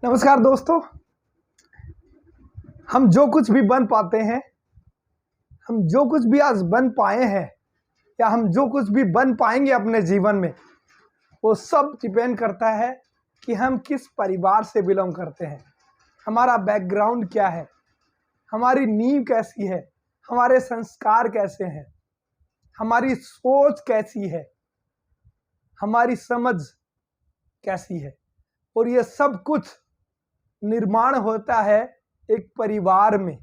नमस्कार दोस्तों। हम जो कुछ भी बन पाते हैं, हम जो कुछ भी आज बन पाए हैं या हम जो कुछ भी बन पाएंगे अपने जीवन में, वो सब डिपेंड करता है कि हम किस परिवार से बिलोंग करते हैं, हमारा बैकग्राउंड क्या है, हमारी नींव कैसी है, हमारे संस्कार कैसे हैं, हमारी सोच कैसी है, हमारी समझ कैसी है। और ये सब कुछ निर्माण होता है एक परिवार में।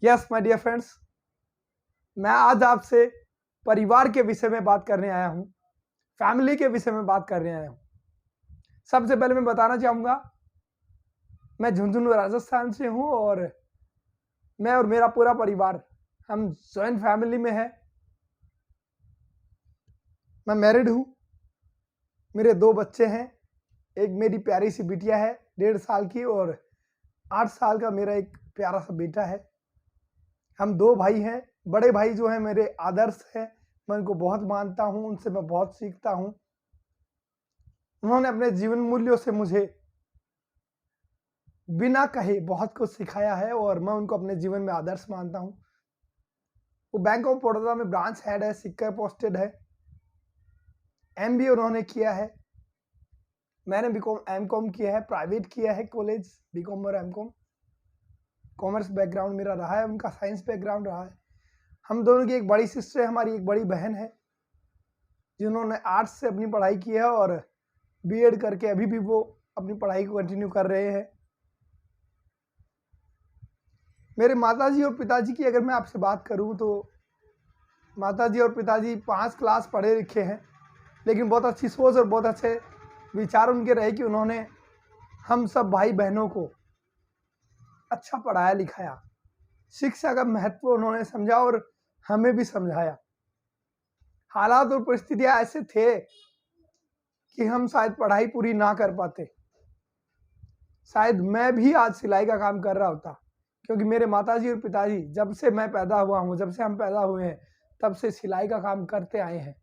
यस माय डियर फ्रेंड्स, मैं आज आपसे परिवार के विषय में बात करने आया हूँ, फैमिली के विषय में बात करने आया हूँ। सबसे पहले मैं बताना चाहूँगा, मैं झुंझुनू राजस्थान से हूँ और मैं और मेरा पूरा परिवार हम जॉइंट फैमिली में है। मैं मैरिड हूँ, मेरे 2 बच्चे हैं। एक मेरी प्यारी सी बिटिया है 1.5 साल की और 8 साल का मेरा एक प्यारा सा बेटा है। हम 2 भाई हैं। बड़े भाई जो हैं मेरे आदर्श हैं, मैं उनको बहुत मानता हूँ, उनसे मैं बहुत सीखता हूँ। उन्होंने अपने जीवन मूल्यों से मुझे बिना कहे बहुत कुछ सिखाया है और मैं उनको अपने जीवन में आदर्श मानता हूँ। वो बैंक ऑफ बड़ौदा में ब्रांच हेड है, सिक्कर पोस्टेड है। MBA उन्होंने किया है। मैंने बीकॉम एमकॉम किया है, प्राइवेट किया है कॉलेज, बीकॉम और एमकॉम। कॉमर्स बैकग्राउंड मेरा रहा है, उनका साइंस बैकग्राउंड रहा है। हम दोनों की एक बड़ी सिस्टर है, हमारी एक बड़ी बहन है जिन्होंने आर्ट्स से अपनी पढ़ाई की है और बीएड करके अभी भी वो अपनी पढ़ाई को कंटिन्यू कर रहे हैं। मेरे माताजी और पिताजी की अगर मैं आपसे बात करूं तो माताजी और पिताजी 5 क्लास पढ़े लिखे हैं, लेकिन बहुत अच्छी सोच और बहुत अच्छे विचार उनके रहे कि उन्होंने हम सब भाई बहनों को अच्छा पढ़ाया लिखाया। शिक्षा का महत्व उन्होंने समझा और हमें भी समझाया। हालात और परिस्थितियां ऐसे थे कि हम शायद पढ़ाई पूरी ना कर पाते। शायद मैं भी आज सिलाई का काम कर रहा होता, क्योंकि मेरे माताजी और पिताजी जब से मैं पैदा हुआ हूँ, जब से हम पैदा हुए हैं, तब से सिलाई का काम करते आए हैं।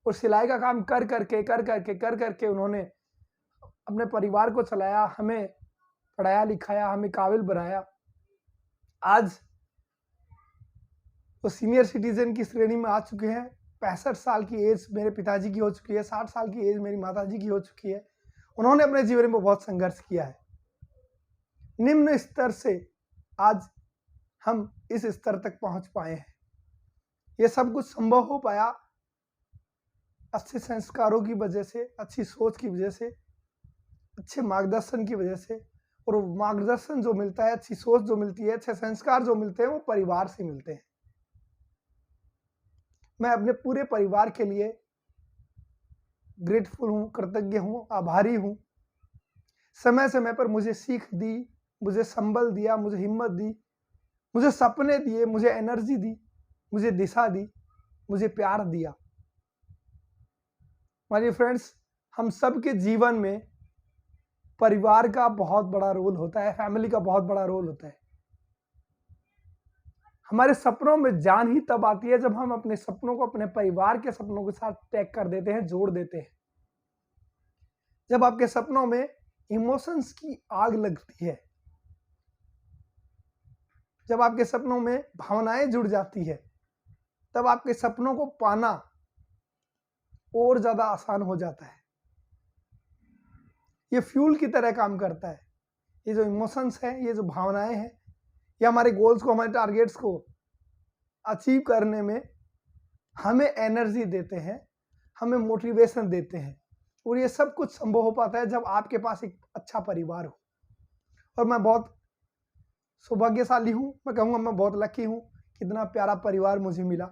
और सिलाई का काम कर करके उन्होंने अपने परिवार को चलाया, हमें पढ़ाया लिखाया, हमें काबिल बनाया। आज वो सीनियर सिटीजन की श्रेणी में आ चुके हैं। 65 साल की एज मेरे पिताजी की हो चुकी है, 60 साल की एज मेरी माताजी की हो चुकी है। उन्होंने अपने जीवन में बहुत संघर्ष किया है। निम्न स्तर से आज हम इस स्तर तक पहुंच पाए हैं। ये सब कुछ संभव हो पाया अच्छे संस्कारों की वजह से, अच्छी सोच की वजह से, अच्छे मार्गदर्शन की वजह से। और वो मार्गदर्शन जो मिलता है, अच्छी सोच जो मिलती है, अच्छे संस्कार जो मिलते हैं, वो परिवार से मिलते हैं। मैं अपने पूरे परिवार के लिए ग्रेटफुल हूँ, कृतज्ञ हूँ, आभारी हूँ। समय समय पर मुझे सीख दी, मुझे संबल दिया, मुझे हिम्मत दी, मुझे सपने दिए, मुझे एनर्जी दी, मुझे दिशा दी, मुझे प्यार दिया। हमारे फ्रेंड्स, हम सबके जीवन में परिवार का बहुत बड़ा रोल होता है, फैमिली का बहुत बड़ा रोल होता है। हमारे सपनों में जान ही तब आती है जब हम अपने सपनों को अपने परिवार के सपनों के साथ टैग कर देते हैं, जोड़ देते हैं। जब आपके सपनों में इमोशंस की आग लगती है, जब आपके सपनों में भावनाएं जुड़ जाती है, तब आपके सपनों को पाना और ज्यादा आसान हो जाता है। ये फ्यूल की तरह काम करता है। ये जो इमोशंस हैं, ये जो भावनाएं हैं, ये हमारे गोल्स को, हमारे टारगेट्स को अचीव करने में हमें एनर्जी देते हैं, हमें मोटिवेशन देते हैं। और ये सब कुछ संभव हो पाता है जब आपके पास एक अच्छा परिवार हो। और मैं बहुत सौभाग्यशाली हूँ, मैं कहूँगा मैं बहुत लकी हूँ, कितना प्यारा परिवार मुझे मिला।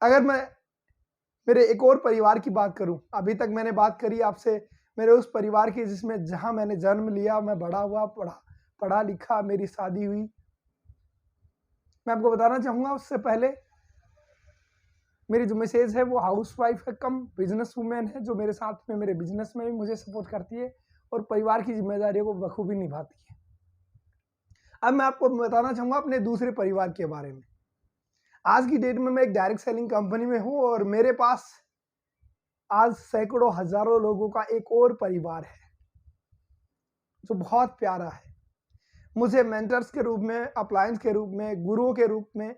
अगर मैं मेरे एक और परिवार की बात करूं, अभी तक मैंने बात करी आपसे मेरे उस परिवार की जिसमें जहां मैंने जन्म लिया, मैं बड़ा हुआ, पढ़ा लिखा, मेरी शादी हुई। मैं आपको बताना चाहूंगा उससे पहले, मेरी जो मिसेज है वो हाउसवाइफ है कम बिजनेस वूमेन है, जो मेरे साथ में मेरे बिजनेस में भी मुझे सपोर्ट करती है और परिवार की जिम्मेदारियों को बखूबी निभाती है। अब मैं आपको बताना चाहूंगा अपने दूसरे परिवार के बारे में। आज की डेट में मैं एक डायरेक्ट सेलिंग कंपनी में हूँ और मेरे पास आज सैकड़ों हजारों लोगों का एक और परिवार है जो बहुत प्यारा है। मुझे मेंटर्स के रूप में, अपलायंस के रूप में, गुरुओं के रूप में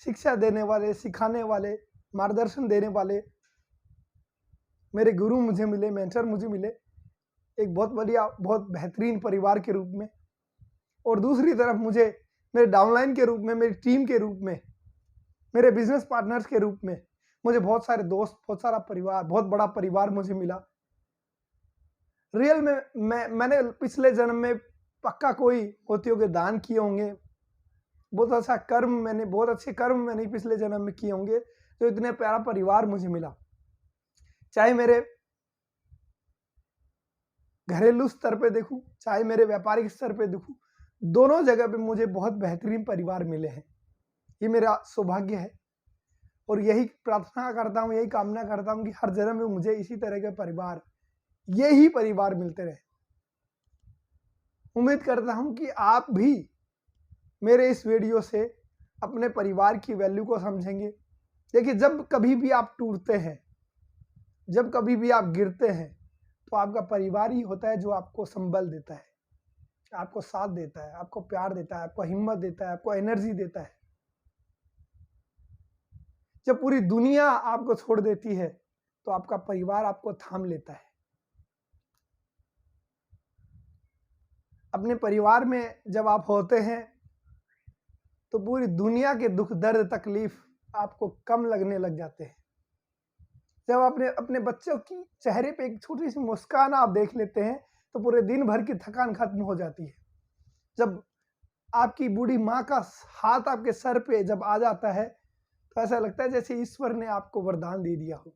शिक्षा देने वाले, सिखाने वाले, मार्गदर्शन देने वाले मेरे गुरु मुझे मिले, मेंटर मुझे मिले, एक बहुत बढ़िया, बहुत बेहतरीन परिवार के रूप में। और दूसरी तरफ मुझे मेरे डाउनलाइन के रूप में, मेरी टीम के रूप में, मेरे बिजनेस पार्टनर्स के रूप में मुझे बहुत सारे दोस्त, बहुत सारा परिवार, बहुत बड़ा परिवार मुझे मिला। रियल में मैंने पिछले जन्म में पक्का कोई मोतियों के दान किए होंगे, बहुत अच्छा कर्म मैंने, बहुत अच्छे कर्म मैंने पिछले जन्म में किए होंगे, तो इतने प्यारा परिवार मुझे मिला। चाहे मेरे घरेलू स्तर पे देखूं, चाहे मेरे व्यापारिक स्तर पे देखूं, दोनों जगह पे मुझे बहुत बेहतरीन परिवार मिले हैं। ये मेरा सौभाग्य है और यही प्रार्थना करता हूँ, यही कामना करता हूँ कि हर जन्म में मुझे इसी तरह के परिवार, यही परिवार मिलते रहे। उम्मीद करता हूँ कि आप भी मेरे इस वीडियो से अपने परिवार की वैल्यू को समझेंगे। देखिए, जब कभी भी आप टूटते हैं, जब कभी भी आप गिरते हैं, तो आपका परिवार ही होता है जो आपको संबल देता है, आपको साथ देता है, आपको प्यार देता है, आपको हिम्मत देता है, आपको एनर्जी देता है। जब पूरी दुनिया आपको छोड़ देती है तो आपका परिवार आपको थाम लेता है। अपने परिवार में जब आप होते हैं तो पूरी दुनिया के दुख, दर्द, तकलीफ आपको कम लगने लग जाते हैं। जब आपने अपने बच्चों की चेहरे पे एक छोटी सी मुस्कान आप देख लेते हैं तो पूरे दिन भर की थकान खत्म हो जाती है। जब आपकी बूढ़ी माँ का हाथ आपके सर पे जब आ जाता है तो ऐसा लगता है जैसे ईश्वर ने आपको वरदान दे दिया हो,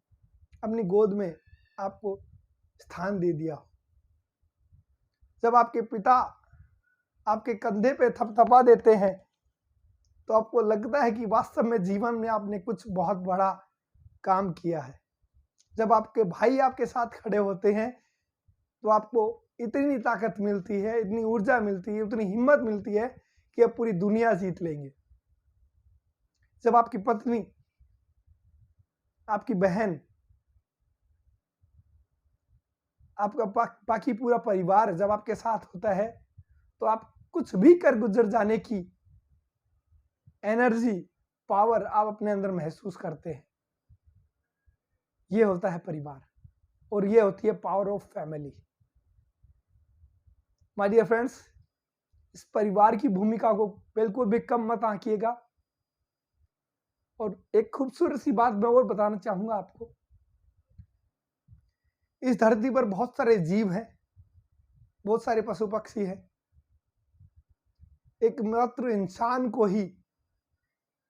अपनी गोद में आपको स्थान दे दिया हो। जब आपके पिता आपके कंधे पे थपथपा देते हैं तो आपको लगता है कि वास्तव में जीवन में आपने कुछ बहुत बड़ा काम किया है। जब आपके भाई आपके साथ खड़े होते हैं तो आपको इतनी ताकत मिलती है, इतनी ऊर्जा मिलती है, इतनी हिम्मत मिलती है कि आप पूरी दुनिया जीत लेंगे। जब आपकी पत्नी, आपकी बहन, आपका बाकी पूरा परिवार जब आपके साथ होता है तो आप कुछ भी कर गुजर जाने की एनर्जी, पावर आप अपने अंदर महसूस करते हैं। ये होता है परिवार और ये होती है power of family. My dear friends, इस परिवार की भूमिका को बिल्कुल भी कम मत आंकिएगा। और एक खूबसूरत सी बात मैं और बताना चाहूंगा आपको। इस धरती पर बहुत सारे जीव हैं, बहुत सारे पशु पक्षी हैं। एकमात्र इंसान को ही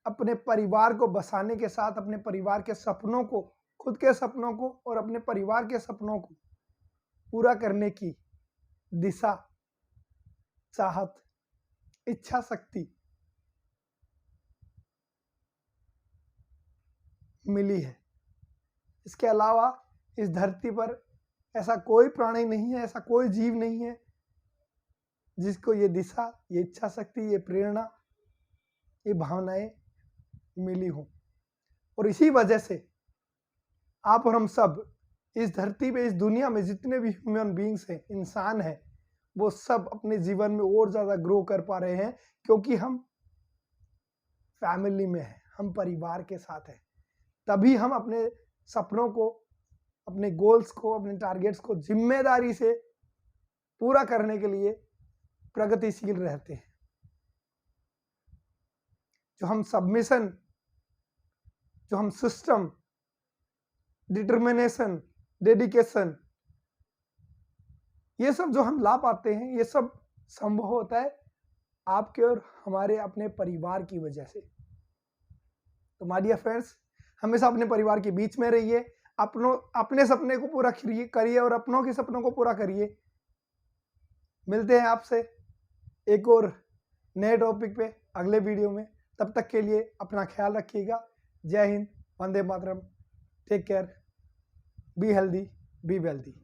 अपने परिवार को बसाने के साथ अपने परिवार के सपनों को, खुद के सपनों को और अपने परिवार के सपनों को पूरा करने की दिशा, चाहत, इच्छा शक्ति मिली है। इसके अलावा इस धरती पर ऐसा कोई प्राणी नहीं है, ऐसा कोई जीव नहीं है जिसको ये दिशा, ये इच्छा शक्ति, ये प्रेरणा, ये भावनाएं मिली हो। और इसी वजह से आप और हम सब इस धरती पे, इस दुनिया में जितने भी ह्यूमन बीइंग्स हैं, इंसान हैं, वो सब अपने जीवन में और ज़्यादा ग्रो कर पा रहे हैं क्योंकि हम फैमिली में हैं, हम परिवार के साथ हैं। तभी हम अपने सपनों को, अपने गोल्स को, अपने टारगेट्स को जिम्मेदारी से पूरा करने के लिए प्रगतिशील रहते हैं। जो हम सबमिशन, जो हम सिस्टम, डिटर्मिनेशन, डेडिकेशन, ये सब जो हम ला पाते हैं, ये सब संभव होता है आपके और हमारे अपने परिवार की वजह से। तो माय डियर फ्रेंड्स, हमेशा अपने परिवार के बीच में रहिए, अपने सपने को पूरा करिए और अपनों के सपनों को पूरा करिए। मिलते हैं आपसे एक और नए टॉपिक पे अगले वीडियो में। तब तक के लिए अपना ख्याल रखिएगा। जय हिंद, वंदे मातरम, take care, be healthy, be wealthy.